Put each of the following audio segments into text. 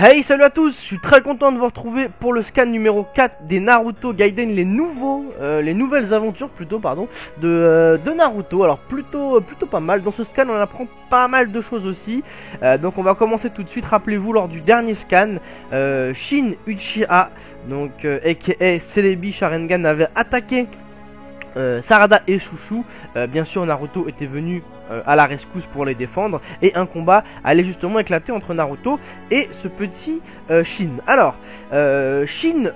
Hey, salut à tous, je suis très content de vous retrouver pour le scan numéro 4 des Naruto Gaiden, les nouvelles aventures plutôt, pardon, de Naruto. Alors plutôt pas mal, dans ce scan on apprend pas mal de choses aussi. Donc on va commencer tout de suite, rappelez-vous lors du dernier scan, Shin Uchiha, donc aka Celebi Sharingan avait attaqué Sarada et Chouchou. Bien sûr Naruto était venu à la rescousse pour les défendre, et un combat allait justement éclater entre Naruto et ce petit Shin. Alors Shin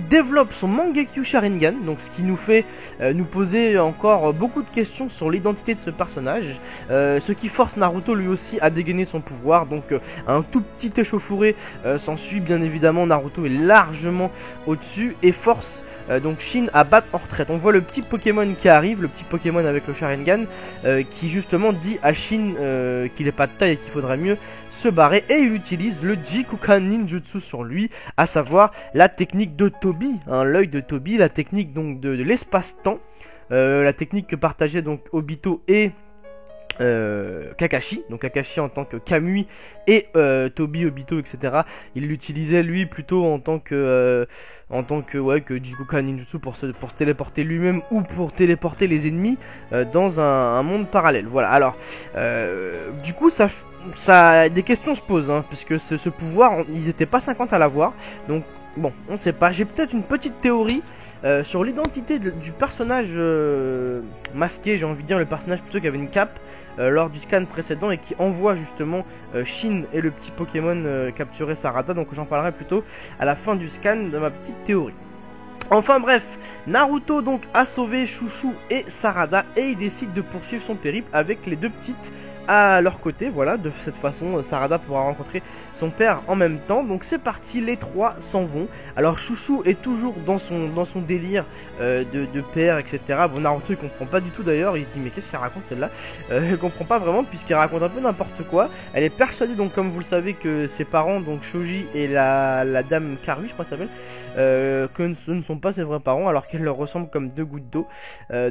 développe son Mangekyo Sharingan, donc ce qui nous fait nous poser encore beaucoup de questions sur l'identité de ce personnage, ce qui force Naruto lui aussi à dégainer son pouvoir. Donc un tout petit échauffouré s'ensuit, bien évidemment. Naruto est largement au-dessus et force donc Shin à battre en retraite. On voit le petit Pokémon qui arrive, le petit Pokémon avec le Sharingan, qui justement dit à Shin qu'il n'est pas de taille et qu'il faudrait mieux se barrer, et il utilise le Jikukan Ninjutsu sur lui, à savoir la technique de Tobi, hein, l'œil de Tobi, la technique donc de l'espace-temps, la technique que partageaient donc Obito et Kakashi, donc Kakashi en tant que Kamui et Tobi, Obito, etc. Il l'utilisait lui plutôt en tant que Jikukan Ninjutsu pour se téléporter lui-même ou pour téléporter les ennemis dans un monde parallèle. Voilà. Alors du coup des questions se posent, hein, puisque ce pouvoir, ils étaient pas 50 à l'avoir. Donc bon, on sait pas. J'ai peut-être une petite théorie sur l'identité du personnage masqué, j'ai envie de dire, le personnage plutôt qui avait une cape lors du scan précédent et qui envoie justement Shin et le petit Pokémon capturer Sarada. Donc j'en parlerai plutôt à la fin du scan de ma petite théorie. Enfin bref, Naruto donc a sauvé Chouchou et Sarada, et il décide de poursuivre son périple avec les deux petites à leur côté. Voilà, de cette façon Sarada pourra rencontrer son père en même temps. Donc c'est parti, les trois s'en vont. Alors Chouchou est toujours dans son délire de père, etc. Bon, Naruto il comprend pas du tout d'ailleurs, il se dit mais qu'est-ce qu'elle raconte celle-là, il comprend pas vraiment puisqu'elle raconte un peu n'importe quoi. Elle est persuadée, donc comme vous le savez, que ses parents, donc Shoji et la dame Karui je crois s'appelle, que ce ne sont pas ses vrais parents, alors qu'elle leur ressemble comme deux gouttes d'eau.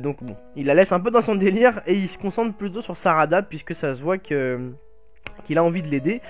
Donc bon, il la laisse un peu dans son délire et il se concentre plutôt sur Sarada, puisque ça se voit qu'il a envie de l'aider.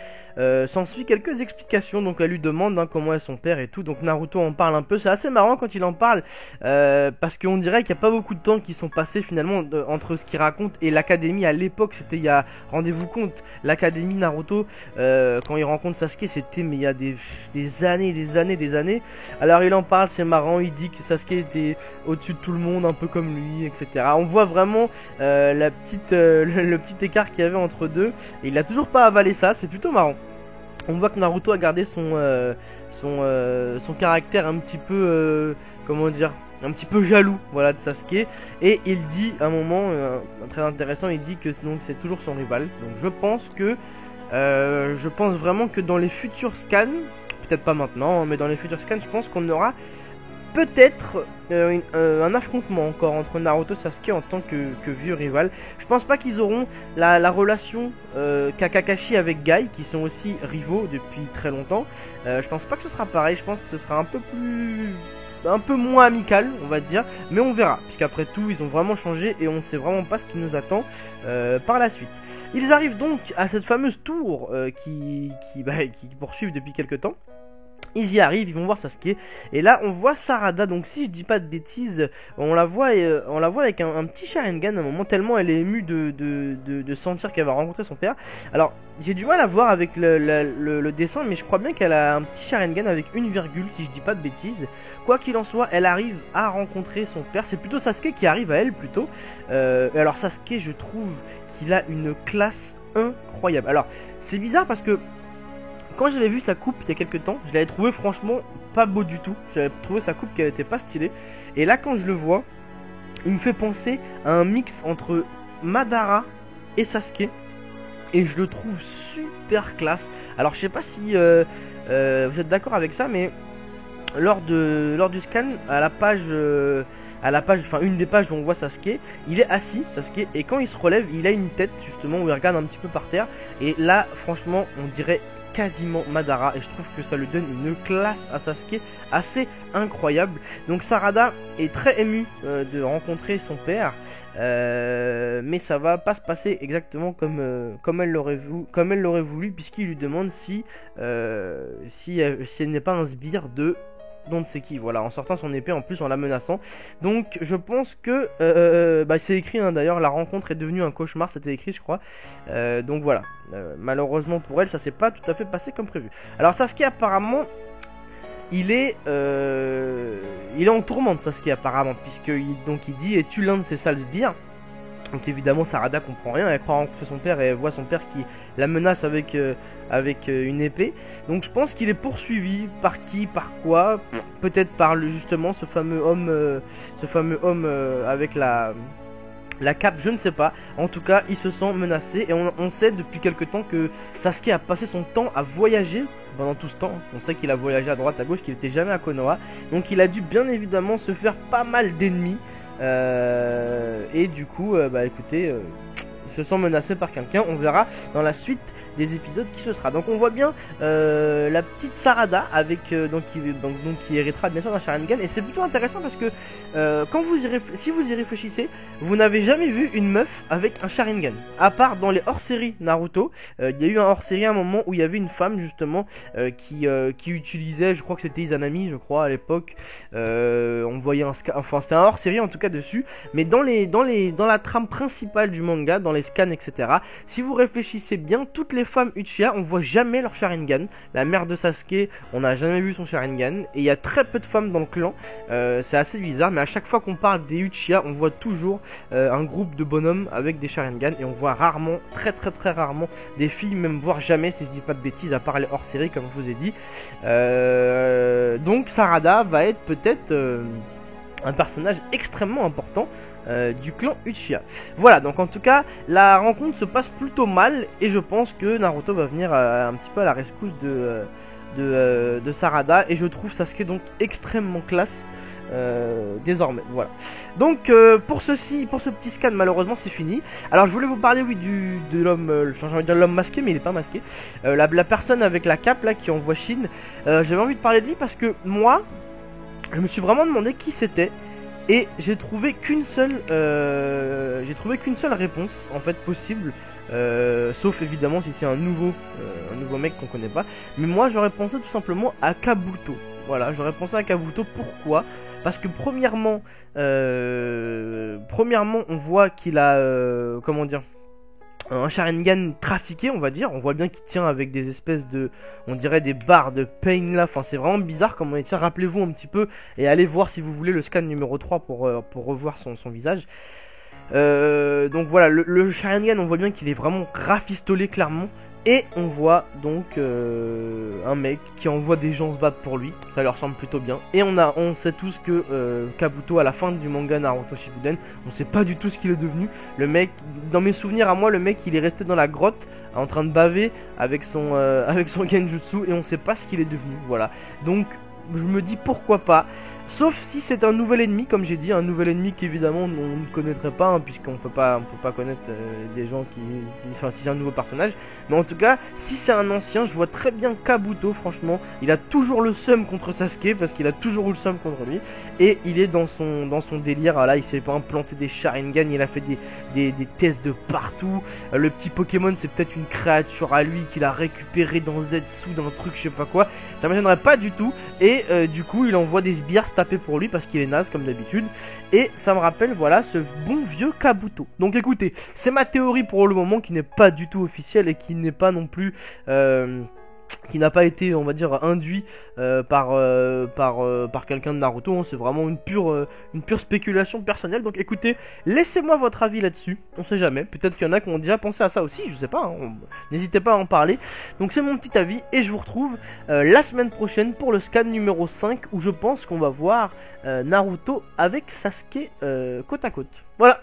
S'ensuit quelques explications, donc elle lui demande comment est son père et tout, donc Naruto en parle un peu. C'est assez marrant quand il en parle, parce qu'on dirait qu'il n'y a pas beaucoup de temps qui sont passés finalement entre ce qu'il raconte et l'académie. À l'époque, c'était il y a, rendez-vous compte, l'académie Naruto, quand il rencontre Sasuke, c'était mais il y a des années. Alors il en parle, c'est marrant, il dit que Sasuke était au-dessus de tout le monde, un peu comme lui, etc. On voit vraiment le petit écart qu'il y avait entre deux, et il a toujours pas avalé ça, c'est plutôt marrant. On voit que Naruto a gardé son caractère un petit peu, comment dire, un petit peu jaloux, voilà, de Sasuke. Et il dit à un moment très intéressant, il dit que donc c'est toujours son rival. Donc je pense vraiment que dans les futurs scans, peut-être pas maintenant, mais dans les futurs scans, je pense qu'on aura peut-être un affrontement encore entre Naruto et Sasuke en tant que vieux rival. Je pense pas qu'ils auront la relation qu'a Kakashi avec Guy, qui sont aussi rivaux depuis très longtemps. Je pense pas que ce sera pareil, je pense que ce sera un peu moins amical, on va dire, mais on verra, puisqu'après tout ils ont vraiment changé et on sait vraiment pas ce qui nous attend par la suite. Ils arrivent donc à cette fameuse tour qui poursuivent depuis quelques temps. Ils y arrivent, ils vont voir Sasuke, et là on voit Sarada. Donc si je dis pas de bêtises, on la voit avec un petit Sharingan à un moment, tellement elle est émue de sentir qu'elle va rencontrer son père. Alors j'ai du mal à voir avec le dessin, mais je crois bien qu'elle a un petit Sharingan avec une virgule, si je dis pas de bêtises. Quoi qu'il en soit, elle arrive à rencontrer son père. C'est plutôt Sasuke qui arrive à elle plutôt. Alors Sasuke, je trouve qu'il a une classe incroyable. Alors c'est bizarre parce que quand j'avais vu sa coupe il y a quelques temps, je l'avais trouvé franchement pas beau du tout. J'avais trouvé sa coupe qu'elle était pas stylée. Et là quand je le vois, il me fait penser à un mix entre Madara et Sasuke. Et je le trouve super classe. Alors je sais pas si vous êtes d'accord avec ça, mais lors du scan, à la page, enfin une des pages où on voit Sasuke, il est assis, Sasuke, et quand il se relève, il a une tête justement où il regarde un petit peu par terre. Et là franchement on dirait quasiment Madara, et je trouve que ça lui donne une classe à Sasuke assez incroyable. Donc Sarada est très ému de rencontrer son père, mais ça va pas se passer exactement comme elle l'aurait voulu, puisqu'il lui demande si elle n'est pas un sbire de on ne sait qui, voilà, en sortant son épée en plus en la menaçant. Donc je pense que c'est écrit hein, d'ailleurs, la rencontre est devenue un cauchemar, c'était écrit je crois. Donc voilà, malheureusement pour elle ça s'est pas tout à fait passé comme prévu. Alors Sasuke apparemment il est en tourmente, Sasuke apparemment, puisqu'il dit es-tu l'un de ces sales sbires? Donc évidemment Sarada comprend rien, elle croit rencontrer son père et elle voit son père qui la menace avec une épée. Donc je pense qu'il est poursuivi par qui, par quoi, peut-être par justement ce fameux homme avec la cape, je ne sais pas. En tout cas il se sent menacé, et on sait depuis quelque temps que Sasuke a passé son temps à voyager. Pendant tout ce temps, on sait qu'il a voyagé à droite à gauche, qu'il n'était jamais à Konoha. Donc il a dû bien évidemment se faire pas mal d'ennemis. Et du coup, écoutez, il se sent menacé par quelqu'un. On verra dans la suite des épisodes qui ce sera. Donc on voit bien la petite Sarada avec qui héritera bien sûr d'un Sharingan, et c'est plutôt intéressant parce que si vous y réfléchissez, vous n'avez jamais vu une meuf avec un Sharingan, à part dans les hors-séries Naruto. Il y a eu un hors-série à un moment où il y avait une femme justement qui utilisait, je crois que c'était Izanami, je crois à l'époque. On voyait c'était un hors-série en tout cas dessus, mais dans la trame principale du manga, dans les scans etc. Si vous réfléchissez bien, toutes les femmes Uchiha, on voit jamais leur Sharingan. La mère de Sasuke, on n'a jamais vu son Sharingan, et il y a très peu de femmes dans le clan. C'est assez bizarre, mais à chaque fois qu'on parle des Uchiha, on voit toujours un groupe de bonhommes avec des Sharingan, et on voit rarement, très rarement, des filles, même voire jamais, si je dis pas de bêtises, à part les hors-série comme je vous ai dit. Donc Sarada va être peut-être un personnage extrêmement important du clan Uchiha. Voilà, donc en tout cas la rencontre se passe plutôt mal, et je pense que Naruto va venir un petit peu à la rescousse de Sarada, et je trouve Sasuke donc extrêmement classe désormais. Voilà, donc pour ce petit scan malheureusement c'est fini. Alors je voulais vous parler de l'homme, j'ai envie de dire l'homme masqué, mais il n'est pas masqué, la personne avec la cape là qui envoie Shin. J'avais envie de parler de lui parce que moi je me suis vraiment demandé qui c'était, et j'ai trouvé qu'une seule réponse en fait possible, sauf évidemment si c'est un nouveau mec qu'on connaît pas. Mais moi j'aurais pensé tout simplement à Kabuto. Voilà, j'aurais pensé à Kabuto. Pourquoi? Parce que premièrement on voit qu'il a comment dire, un Sharingan trafiqué, on va dire. On voit bien qu'il tient avec des espèces de, on dirait des barres de pain là. Enfin c'est vraiment bizarre comment il tient. Rappelez-vous un petit peu, et allez voir si vous voulez le scan numéro 3 pour revoir son visage. Donc voilà, le Sharingan, on voit bien qu'il est vraiment rafistolé clairement. Et on voit donc un mec qui envoie des gens se battre pour lui. Ça leur ressemble plutôt bien. Et on sait tous que Kabuto, à la fin du manga Naruto Shippuden, on sait pas du tout ce qu'il est devenu. Le mec, dans mes souvenirs à moi, le mec il est resté dans la grotte en train de baver avec son genjutsu, et on sait pas ce qu'il est devenu. Voilà, donc je me dis pourquoi pas. Sauf si c'est un nouvel ennemi, comme j'ai dit, un nouvel ennemi qu'évidemment on ne connaîtrait pas, hein, puisqu'on peut pas connaître des gens enfin si c'est un nouveau personnage. Mais en tout cas, si c'est un ancien, je vois très bien Kabuto, franchement, il a toujours le seum contre Sasuke, parce qu'il a toujours eu le seum contre lui, et il est dans son délire. Là il s'est pas implanté des Sharingan, il a fait des tests de partout. Le petit Pokémon c'est peut-être une créature à lui qu'il a récupéré dans Zetsu, d'un truc je sais pas quoi, ça m'étonnerait pas du tout. Et du coup il envoie des sbires taper pour lui parce qu'il est naze comme d'habitude, et ça me rappelle voilà ce bon vieux Kabuto. Donc écoutez, c'est ma théorie pour le moment, qui n'est pas du tout officielle et qui n'est pas non plus qui n'a pas été, on va dire, induit par quelqu'un de Naruto, hein. C'est vraiment une pure spéculation personnelle. Donc écoutez, laissez-moi votre avis là-dessus, on sait jamais, peut-être qu'il y en a qui ont déjà pensé à ça aussi, je sais pas, hein. N'hésitez pas à en parler. Donc c'est mon petit avis, et je vous retrouve la semaine prochaine pour le scan numéro 5, où je pense qu'on va voir Naruto avec Sasuke côte à côte. Voilà.